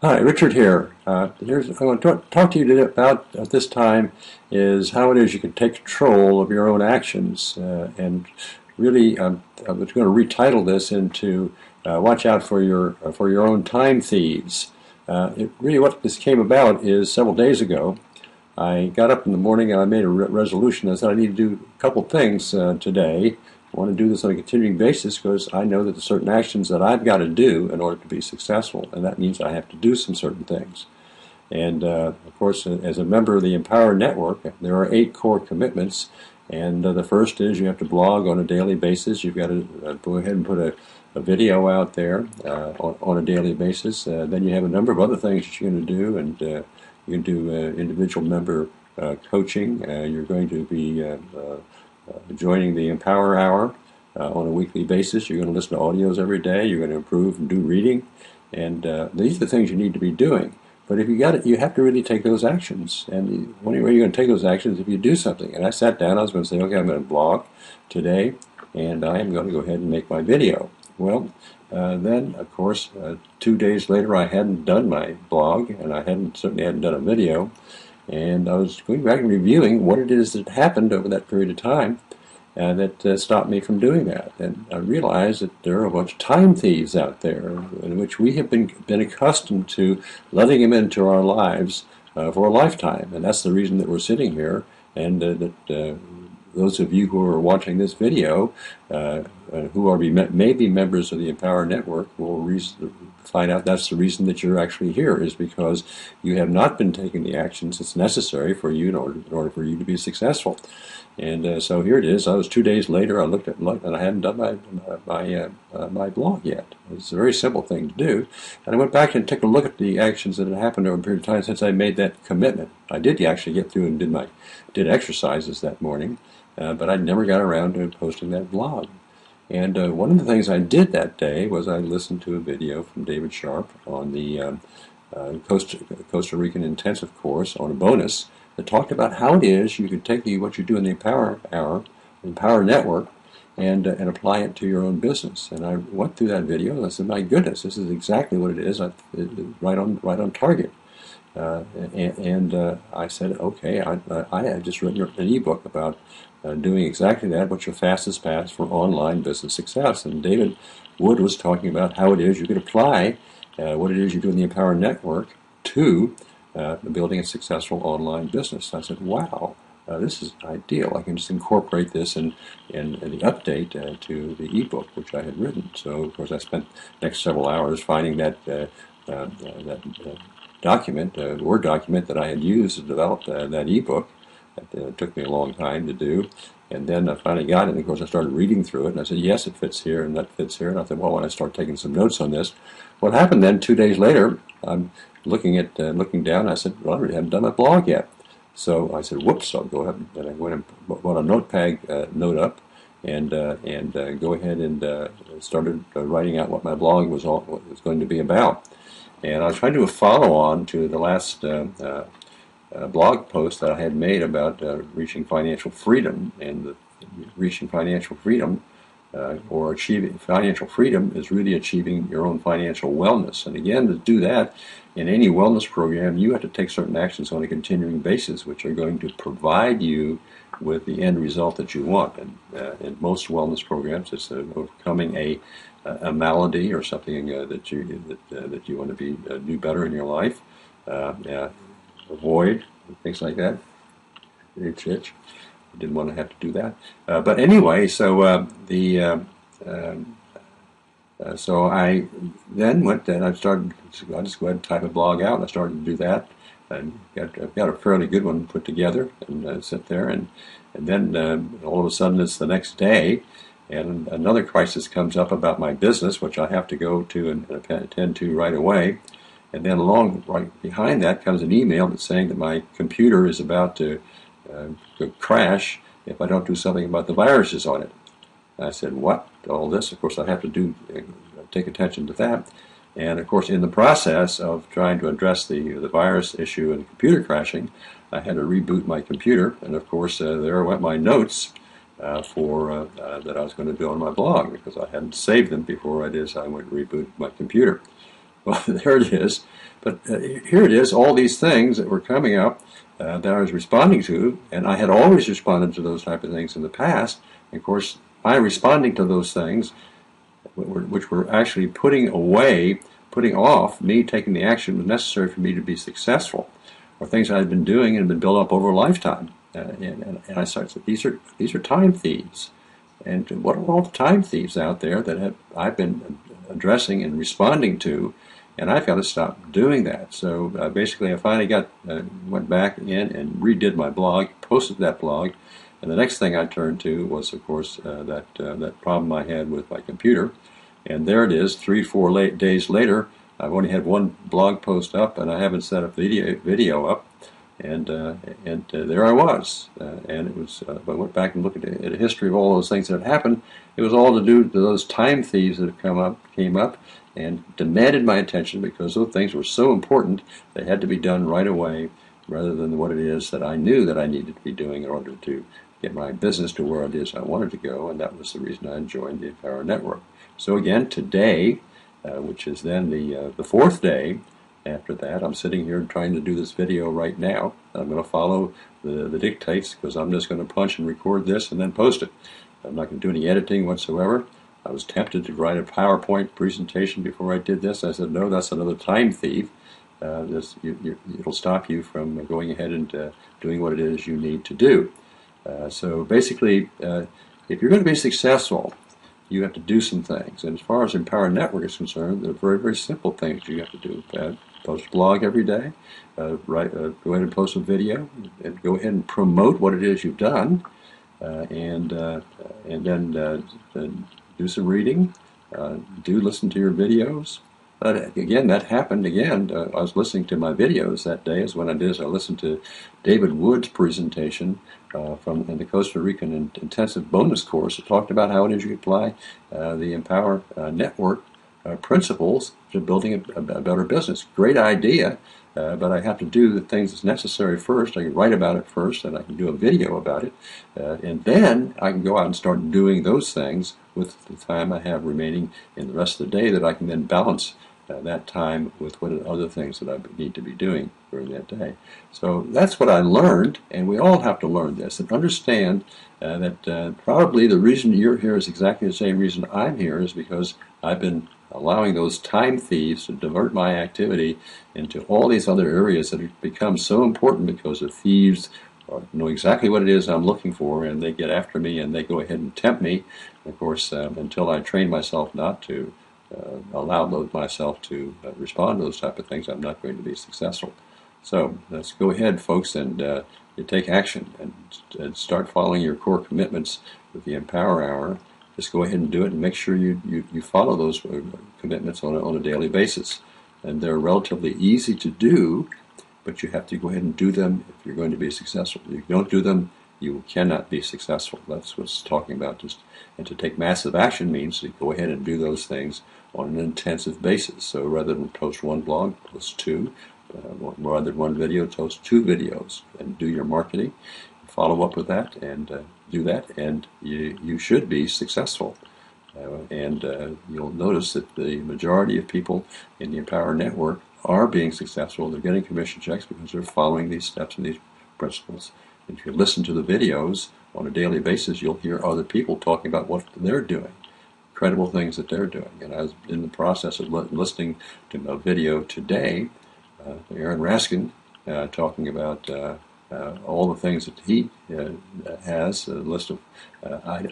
Hi, Richard here. I want to talk to you today about at this time is how it is you can take control of your own actions. And really, I was going to retitle this into "Watch Out for Your Own Time Thieves." Really, what this came about is several days ago. I got up in the morning and I made a resolution. I said I need to do a couple things today. I want to do this on a continuing basis because I know that there's certain actions that I've got to do in order to be successful, and that means I have to do some certain things. And of course, as a member of the Empower Network, there are 8 core commitments. And the first is you have to blog on a daily basis. You've got to go ahead and put a video out there on a daily basis. Then you have a number of other things that you're going to do, and you can do individual member coaching. You're going to be joining the Empower Hour on a weekly basis. You're going to listen to audios every day. You're going to improve and do reading. And these are the things you need to be doing. But if you got it, you have to really take those actions. And the only way you're going to take those actions is if you do something. And I sat down, I was going to say, okay, I'm going to blog today, and I am going to go ahead and make my video. Well, then, of course, 2 days later, I hadn't done my blog, and I certainly hadn't done a video. And I was going back and reviewing what it is that happened over that period of time that stopped me from doing that. And I realized that there are a bunch of time thieves out there in which we have been accustomed to letting them into our lives for a lifetime. And that's the reason that we're sitting here, and that those of you who are watching this video who are maybe members of the Empower Network will find out that's the reason that you're actually here, is because you have not been taking the actions that's necessary for you in order for you to be successful. And so here it is. I was 2 days later. I looked and I hadn't done my blog yet. It's a very simple thing to do. And I went back and took a look at the actions that had happened over a period of time since I made that commitment. I did actually get through and did exercises that morning, but I never got around to posting that blog. And one of the things I did that day was I listened to a video from David Sharp on the Costa Rican intensive course on a bonus that talked about how it is you can take what you do in the Empower Network, and apply it to your own business. And I went through that video and I said, my goodness, this is exactly what it is. Right on target. And I said, okay, I had just written an ebook about doing exactly that. What's your fastest path for online business success? And David Wood was talking about how it is you could apply what it is you do in the Empower Network to building a successful online business. I said, wow, this is ideal. I can just incorporate this in the update to the ebook, which I had written. So, of course, I spent the next several hours finding that document, Word document that I had used to develop that ebook. It took me a long time to do. And then I finally got it, and of course I started reading through it, and I said, yes, it fits here, and that fits here. And I thought, well, when I start taking some notes on this, what happened then, 2 days later, I'm looking down, and I said, well, I haven't done my blog yet. So I said, whoops, I'll go ahead, and I went and bought a notepad note up, and go ahead and started writing out what my blog was going to be about. And I was trying to do a follow-on to the last blog post that I had made about reaching financial freedom, and reaching financial freedom or achieving financial freedom is really achieving your own financial wellness. And again, to do that in any wellness program, you have to take certain actions on a continuing basis, which are going to provide you with the end result that you want. And in most wellness programs, it's overcoming a malady or something that you want to do better in your life. Avoid things like that. Itch. I didn't want to have to do that. But anyway, so so I then went and I just go ahead and type a blog out, and I started to do that. And I've got a fairly good one put together, and sit there, and then all of a sudden it's the next day, and another crisis comes up about my business, which I have to go to and attend to right away. And then right behind that comes an email that's saying that my computer is about to crash if I don't do something about the viruses on it. And I said, what? All this? Of course, I have to take attention to that. And of course, in the process of trying to address the virus issue and computer crashing, I had to reboot my computer. And of course, there went my notes that I was going to do on my blog, because I hadn't saved them before I went to reboot my computer. Well, there it is. But here it is, all these things that were coming up that I was responding to, and I had always responded to those type of things in the past. And of course, my responding to those things, which were actually putting off me taking the action was necessary for me to be successful, or things I had been doing and been built up over a lifetime. And I started, these are time thieves. And what are all the time thieves out there that I've been addressing and responding to, and I've got to stop doing that. So basically, I finally went back in and redid my blog, posted that blog, and the next thing I turned to was, of course, that problem I had with my computer. And there it is, 3-4 days later. I've only had one blog post up, and I haven't set a video up. And there I was, and it was. I went back and looked at a history of all those things that had happened. It was all to do to those time thieves that have came up, and demanded my attention because those things were so important. They had to be done right away, rather than what it is that I knew that I needed to be doing in order to get my business to where it is I wanted to go. And that was the reason I joined the Empower Network. So again, today, which is then the fourth day. After that, I'm sitting here trying to do this video right now. I'm going to follow the dictates because I'm just going to punch and record this and then post it. I'm not going to do any editing whatsoever. I was tempted to write a PowerPoint presentation before I did this. I said, no, that's another time thief. It'll stop you from going ahead and doing what it is you need to do. So basically, if you're going to be successful, you have to do some things. And as far as Empower Network is concerned, they're very, very simple things you have to do. Post a blog every day, go ahead and post a video, and go ahead and promote what it is you've done, and then do some reading, listen to your videos. Again, that happened again. I was listening to my videos that day. Is when I listened to David Wood's presentation from the Costa Rican Intensive Bonus Course. It talked about how it is you apply the Empower Network principles to building a better business. Great idea, but I have to do the things that's necessary first. I can write about it first, and I can do a video about it, and then I can go out and start doing those things with the time I have remaining in the rest of the day that I can then balance that time with what other things that I need to be doing during that day. So that's what I learned, and we all have to learn this and understand that probably the reason you're here is exactly the same reason I'm here, is because I've been allowing those time thieves to divert my activity into all these other areas that have become so important because the thieves know exactly what it is I'm looking for, and they get after me and they go ahead and tempt me. And of course, until I train myself not to allow myself to respond to those type of things, I'm not going to be successful. So let's go ahead, folks, and you take action and start following your core commitments with the Empower Hour. Just go ahead and do it, and make sure you follow those commitments on a daily basis. And they're relatively easy to do, but you have to go ahead and do them if you're going to be successful. If you don't do them, you cannot be successful. That's what it's talking about. And to take massive action means to go ahead and do those things on an intensive basis. So rather than post one blog, post two. Rather than one video, post two videos, and do your marketing. Follow up with that, and do that, and you should be successful. And you'll notice that the majority of people in the Empower Network are being successful. They're getting commission checks because they're following these steps and these principles. And if you listen to the videos on a daily basis, you'll hear other people talking about what they're doing, incredible things that they're doing. And I was in the process of listening to a video today, Aaron Raskin talking about all the things that he has, a list of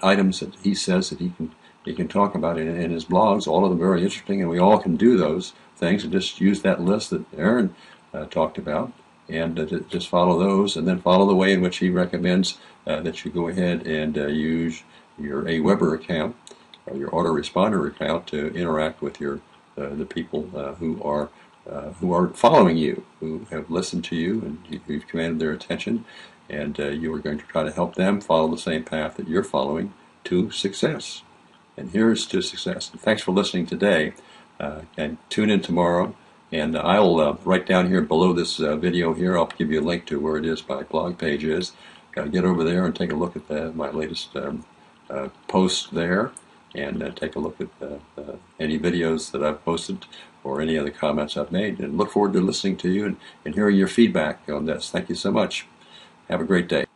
items that he says that he can talk about in his blogs. All of them very interesting, and we all can do those things and just use that list that Aaron talked about, and just follow those, and then follow the way in which he recommends that you go ahead and use your AWeber account or your autoresponder account to interact with the people who are following you, who have listened to you, and you've commanded their attention, and you are going to try to help them follow the same path that you're following to success. And here's to success. And thanks for listening today, and tune in tomorrow. And I'll write down here below this video here, I'll give you a link to where it is, my blog page is. Get over there and take a look at my latest post there, and take a look at any videos that I've posted or any of the comments I've made, and look forward to listening to you and hearing your feedback on this. Thank you so much. Have a great day.